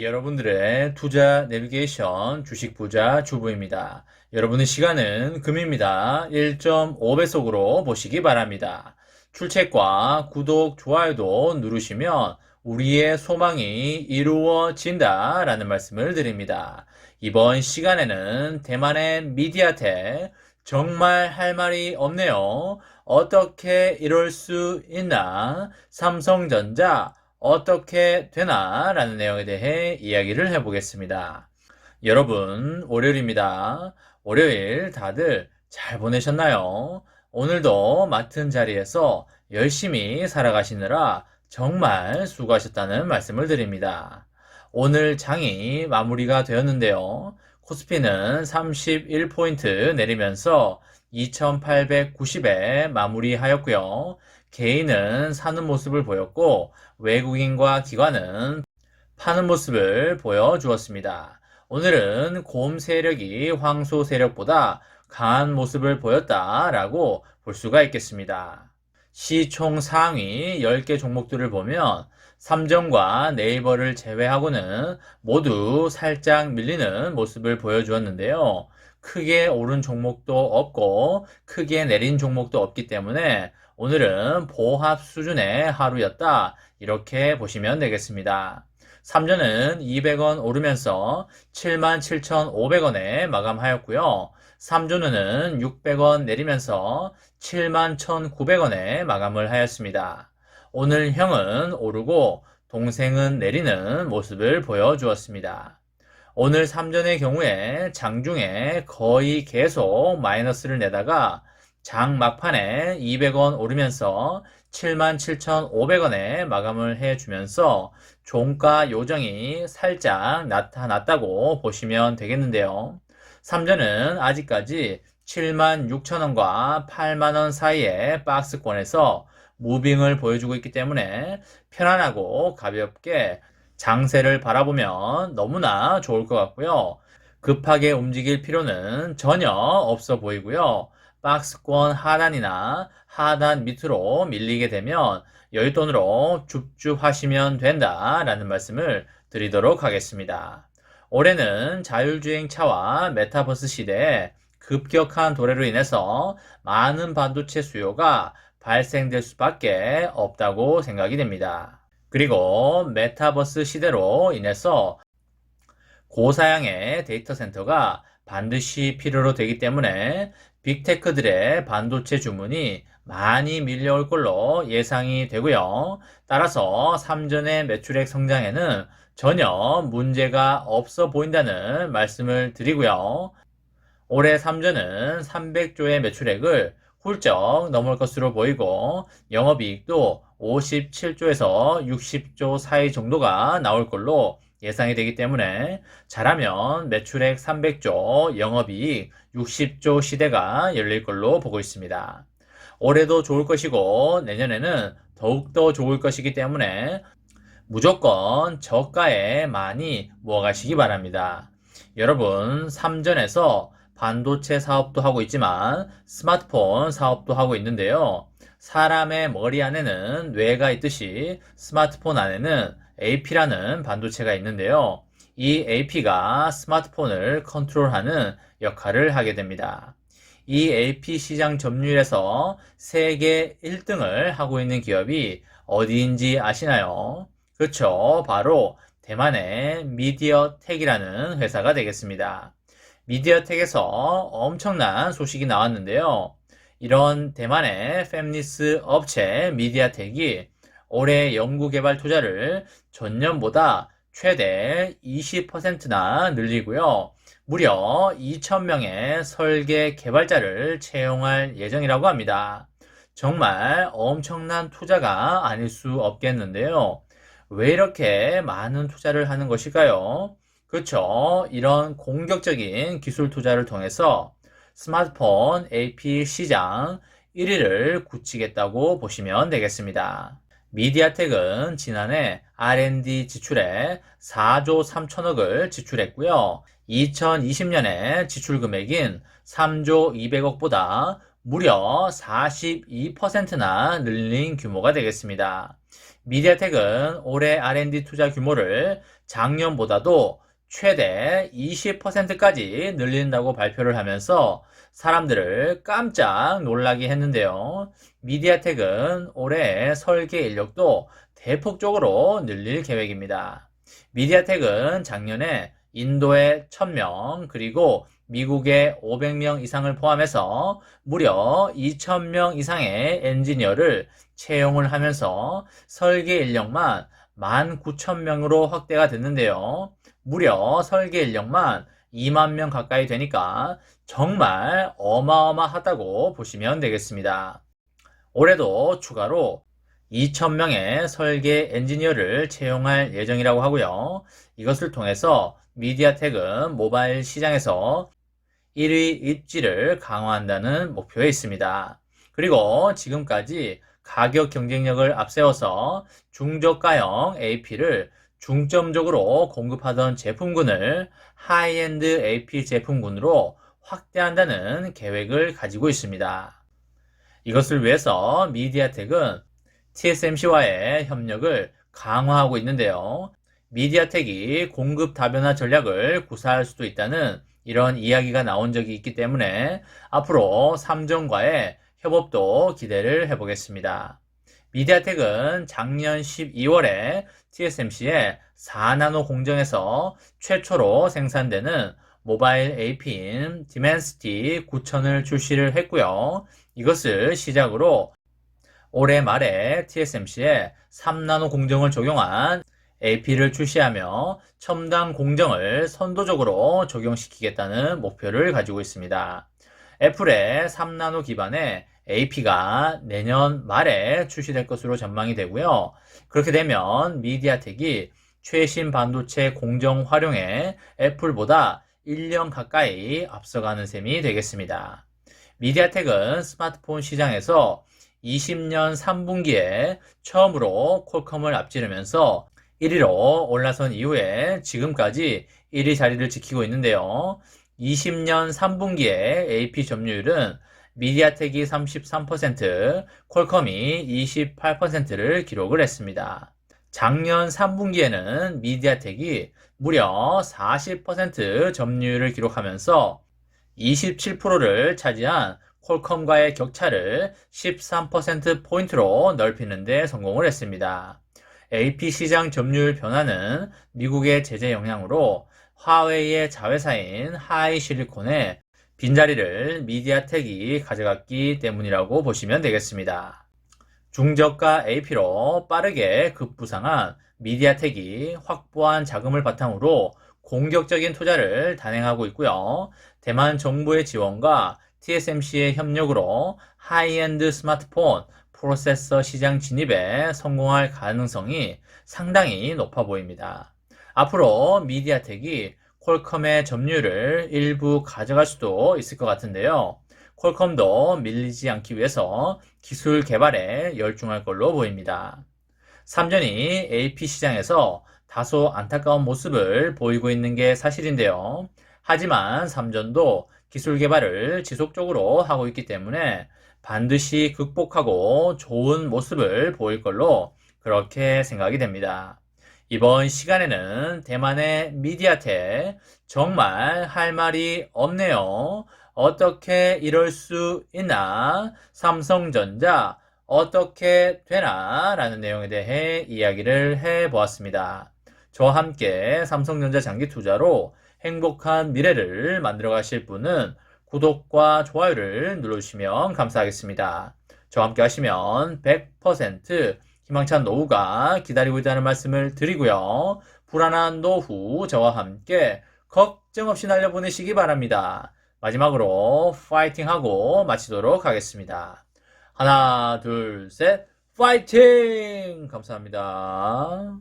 여러분들의 투자 내비게이션 주식 부자 주부입니다. 여러분의 시간은 금입니다. 1.5배속으로 보시기 바랍니다. 출첵과 구독, 좋아요도 누르시면 우리의 소망이 이루어진다 라는 말씀을 드립니다. 이번 시간에는 대만의 미디아텍 정말 할 말이 없네요. 어떻게 이럴 수 있나? 삼성전자 어떻게 되나? 라는 내용에 대해 이야기를 해보겠습니다. 여러분, 월요일입니다. 월요일 다들 잘 보내셨나요? 오늘도 맡은 자리에서 열심히 살아가시느라 정말 수고하셨다는 말씀을 드립니다. 오늘 장이 마무리가 되었는데요. 코스피는 31포인트 내리면서 2890에 마무리하였고요. 개인은 사는 모습을 보였고 외국인과 기관은 파는 모습을 보여주었습니다. 오늘은 곰 세력이 황소 세력보다 강한 모습을 보였다라고 볼 수가 있겠습니다. 시총 상위 10개 종목들을 보면 삼성과 네이버를 제외하고는 모두 살짝 밀리는 모습을 보여주었는데요. 크게 오른 종목도 없고 크게 내린 종목도 없기 때문에 오늘은 보합 수준의 하루였다. 이렇게 보시면 되겠습니다. 삼전은 200원 오르면서 77,500원에 마감하였고요. 삼조는 600원 내리면서 71,900원에 마감을 하였습니다. 오늘 형은 오르고 동생은 내리는 모습을 보여주었습니다. 오늘 삼전의 경우에 장중에 거의 계속 마이너스를 내다가 장 막판에 200원 오르면서 77,500원에 마감을 해주면서 종가 요정이 살짝 나타났다고 보시면 되겠는데요. 삼전은 아직까지 76,000원과 8만원 사이의 박스권에서 무빙을 보여주고 있기 때문에 편안하고 가볍게 장세를 바라보면 너무나 좋을 것 같고요. 급하게 움직일 필요는 전혀 없어 보이고요. 박스권 하단이나 하단 밑으로 밀리게 되면 여윳돈으로 줍줍 하시면 된다라는 말씀을 드리도록 하겠습니다. 올해는 자율주행차와 메타버스 시대에 급격한 도래로 인해서 많은 반도체 수요가 발생될 수밖에 없다고 생각이 됩니다. 그리고 메타버스 시대로 인해서 고사양의 데이터 센터가 반드시 필요로 되기 때문에 빅테크들의 반도체 주문이 많이 밀려올 걸로 예상이 되고요. 따라서 삼전의 매출액 성장에는 전혀 문제가 없어 보인다는 말씀을 드리고요. 올해 삼전은 300조의 매출액을 훌쩍 넘을 것으로 보이고 영업이익도 57조에서 60조 사이 정도가 나올 걸로 예상이 되기 때문에 잘하면 매출액 300조, 영업이익 60조 시대가 열릴 걸로 보고 있습니다. 올해도 좋을 것이고 내년에는 더욱더 좋을 것이기 때문에 무조건 저가에 많이 모아가시기 바랍니다. 여러분, 삼전에서 반도체 사업도 하고 있지만 스마트폰 사업도 하고 있는데요. 사람의 머리 안에는 뇌가 있듯이 스마트폰 안에는 AP라는 반도체가 있는데요. 이 AP가 스마트폰을 컨트롤하는 역할을 하게 됩니다. 이 AP 시장 점유율에서 세계 1등을 하고 있는 기업이 어디인지 아시나요? 그렇죠. 바로 대만의 미디어텍이라는 회사가 되겠습니다. 미디어텍에서 엄청난 소식이 나왔는데요. 이런 대만의 팹리스 업체 미디어텍이 올해 연구개발 투자를 전년보다 최대 20%나 늘리고요. 무려 2,000명의 설계 개발자를 채용할 예정이라고 합니다. 정말 엄청난 투자가 아닐 수 없겠는데요. 왜 이렇게 많은 투자를 하는 것일까요? 그렇죠. 이런 공격적인 기술 투자를 통해서 스마트폰 AP 시장 1위를 굳히겠다고 보시면 되겠습니다. 미디아텍은 지난해 R&D 지출에 4조 3천억을 지출했고요. 2020년에 지출 금액인 3조 200억보다 무려 42%나 늘린 규모가 되겠습니다. 미디아텍은 올해 R&D 투자 규모를 작년보다도 최대 20%까지 늘린다고 발표를 하면서 사람들을 깜짝 놀라게 했는데요. 미디아텍은 올해 설계 인력도 대폭적으로 늘릴 계획입니다. 미디아텍은 작년에 인도에 1000명 그리고 미국에 500명 이상을 포함해서 무려 2000명 이상의 엔지니어를 채용을 하면서 설계 인력만 19,000명으로 확대가 됐는데요. 무려 설계 인력만 2만 명 가까이 되니까 정말 어마어마하다고 보시면 되겠습니다. 올해도 추가로 2,000명의 설계 엔지니어를 채용할 예정이라고 하고요. 이것을 통해서 미디아텍은 모바일 시장에서 1위 입지를 강화한다는 목표에 있습니다. 그리고 지금까지 가격 경쟁력을 앞세워서 중저가형 AP를 중점적으로 공급하던 제품군을 하이엔드 AP 제품군으로 확대한다는 계획을 가지고 있습니다. 이것을 위해서 미디아텍은 TSMC와의 협력을 강화하고 있는데요. 미디아텍이 공급 다변화 전략을 구사할 수도 있다는 이런 이야기가 나온 적이 있기 때문에 앞으로 삼성과의 협업도 기대를 해보겠습니다. 미디아텍은 작년 12월에 TSMC의 4나노 공정에서 최초로 생산되는 모바일 AP인 디멘시티 9000을 출시를 했고요. 이것을 시작으로 올해 말에 TSMC의 3나노 공정을 적용한 AP를 출시하며 첨단 공정을 선도적으로 적용시키겠다는 목표를 가지고 있습니다. 애플의 3나노 기반의 AP가 내년 말에 출시될 것으로 전망이 되고요. 그렇게 되면 미디아텍이 최신 반도체 공정 활용에 애플보다 1년 가까이 앞서가는 셈이 되겠습니다. 미디아텍은 스마트폰 시장에서 20년 3분기에 처음으로 퀄컴을 앞지르면서 1위로 올라선 이후에 지금까지 1위 자리를 지키고 있는데요. 20년 3분기에 AP 점유율은 미디아텍이 33%, 퀄컴이 28%를 기록을 했습니다. 작년 3분기에는 미디아텍이 무려 40% 점유율을 기록하면서 27%를 차지한 퀄컴과의 격차를 13%포인트로 넓히는 데 성공을 했습니다. AP 시장 점유율 변화는 미국의 제재 영향으로 화웨이의 자회사인 하이실리콘의 빈자리를 미디아텍이 가져갔기 때문이라고 보시면 되겠습니다. 중저가 AP로 빠르게 급부상한 미디아텍이 확보한 자금을 바탕으로 공격적인 투자를 단행하고 있고요. 대만 정부의 지원과 TSMC의 협력으로 하이엔드 스마트폰 프로세서 시장 진입에 성공할 가능성이 상당히 높아 보입니다. 앞으로 미디아텍이 퀄컴의 점유율을 일부 가져갈 수도 있을 것 같은데요. 퀄컴도 밀리지 않기 위해서 기술 개발에 열중할 걸로 보입니다. 삼전이 AP 시장에서 다소 안타까운 모습을 보이고 있는 게 사실인데요. 하지만 삼전도 기술 개발을 지속적으로 하고 있기 때문에 반드시 극복하고 좋은 모습을 보일 걸로 그렇게 생각이 됩니다. 이번 시간에는 대만의 미디아텍 정말 할 말이 없네요. 어떻게 이럴 수 있나? 삼성전자 어떻게 되나? 라는 내용에 대해 이야기를 해보았습니다. 저와 함께 삼성전자 장기 투자로 행복한 미래를 만들어 가실 분은 구독과 좋아요를 눌러주시면 감사하겠습니다. 저와 함께 하시면 100% 희망찬 노후가 기다리고 있다는 말씀을 드리고요. 불안한 노후 저와 함께 걱정 없이 날려보내시기 바랍니다. 마지막으로 파이팅하고 마치도록 하겠습니다. 하나, 둘, 셋, 파이팅! 감사합니다.